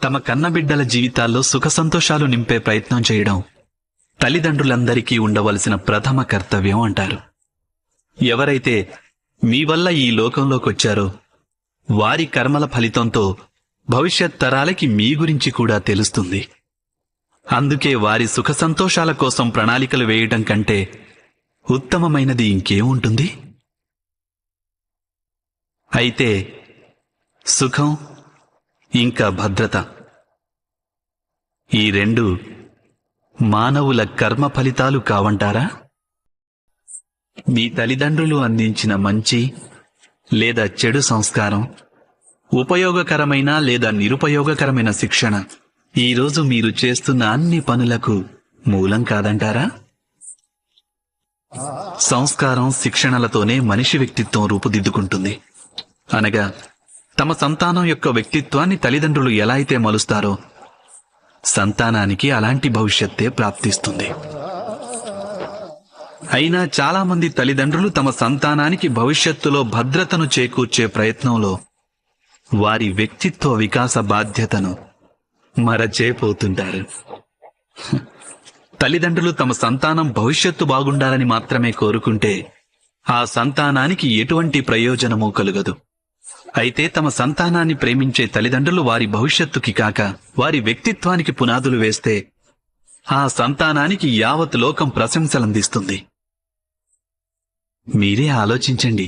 తమ కన్నబిడ్డల జీవితాల్లో సుఖ సంతోషాలు నింపే ప్రయత్నం చేయడం తల్లిదండ్రులందరికీ ఉండవలసిన ప్రథమ కర్తవ్యం అంటారు. ఎవరైతే మీ వల్ల ఈ లోకంలోకొచ్చారో వారి కర్మల ఫలితంతో భవిష్యత్ తరాలకి మీ గురించి కూడా తెలుస్తుంది. అందుకే వారి సుఖ సంతోషాల కోసం ప్రణాళికలు వేయటం కంటే ఉత్తమమైనది ఇంకేముంటుంది? అయితే సుఖం ఇంకా భద్రత, ఈ రెండు మానవుల కర్మ ఫలితాలు కావంటారా? మీ తల్లిదండ్రులు అందించిన మంచి లేదా చెడు సంస్కారం, ఉపయోగకరమైన లేదా నిరుపయోగకరమైన శిక్షణ ఈరోజు మీరు చేస్తున్న అన్ని పనులకు మూలం కాదంటారా? సంస్కారం, శిక్షణలతోనే మనిషి వ్యక్తిత్వం రూపుదిద్దుకుంటుంది. అనగా తమ సంతానం యొక్క వ్యక్తిత్వాన్ని తల్లిదండ్రులు ఎలా అయితే మలుస్తారో సంతానానికి అలాంటి భవిష్యత్తే ప్రాప్తిస్తుంది. అయినా చాలా మంది తల్లిదండ్రులు తమ సంతానానికి భవిష్యత్తులో భద్రతను చేకూర్చే ప్రయత్నంలో వారి వ్యక్తిత్వ వికాస బాధ్యతను మరచేపోతుంటారు. తల్లిదండ్రులు తమ సంతానం భవిష్యత్తు బాగుండాలని మాత్రమే కోరుకుంటే ఆ సంతానానికి ఎటువంటి ప్రయోజనమూ కలుగదు. అయితే తమ సంతానాన్ని ప్రేమించే తల్లిదండ్రులు వారి భవిష్యత్తుకి కాక వారి వ్యక్తిత్వానికి పునాదులు వేస్తే ఆ సంతానానికి యావత్ లోకం ప్రశంసలందిస్తుంది. మీరే ఆలోచించండి.